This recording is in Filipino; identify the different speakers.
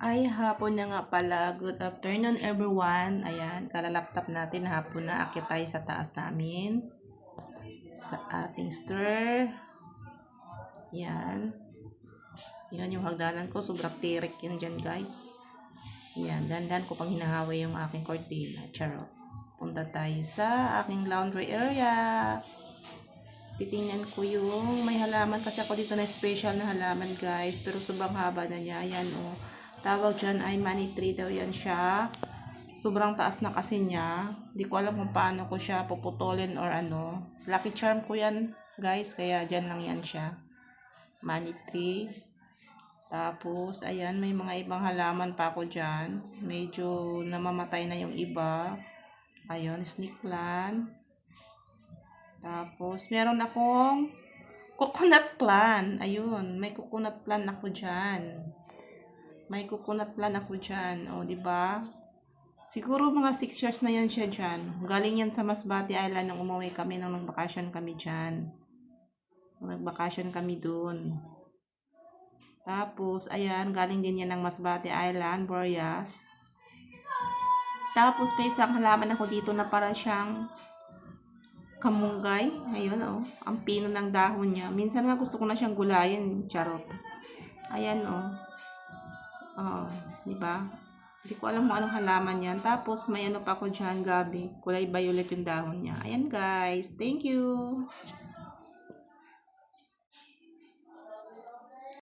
Speaker 1: Ay, hapon na nga pala. Good afternoon, everyone. Ayan, kalalaptop natin. Hapon na. Akit tayo sa taas namin. Sa ating stir. Yan. Yan yung hagdanan ko. Sobrang tirik yun dyan, guys. Yan, dandan ko pang hinahaway yung aking cortina. Charot. Punta tayo sa aking laundry area. Titingnan ko yung may halaman kasi ako dito na special na halaman, guys. Pero sobrang haba na niya. Ayan, oh. Tawag dyan ay money tree daw yan siya. Sobrang taas na kasi niya. Hindi ko alam kung paano ko siya puputulin or ano. Lucky charm ko yan, guys. Kaya dyan lang yan siya. Money tree. Tapos, ayan, may mga ibang halaman pa ako dyan. Medyo namamatay na yung iba. Ayun, snake plant. Tapos, meron akong coconut plant. Ayun, may coconut plant ako dyan. May coconut plant ako dyan. O, diba? Siguro mga 6 years na yan siya dyan. Galing yan sa Masbate Island nung umuwi kami nung nagbakasyon kami dyan. Nagbakasyon kami dun. Tapos, ayan, galing din yan ng Masbate Island, Boreas. Tapos, may isang halaman ako dito na para siyang kamunggay. Ayun, oh. Ang pino ng dahon niya. Minsan nga gusto ko na siyang gulayin. Charot. Ayan, oh. Oh, di ba? Hindi ko alam kung anong halaman yan. Tapos, may ano pa ako dyan, gabi. Kulay violet yung dahon niya. Ayan, guys. Thank you.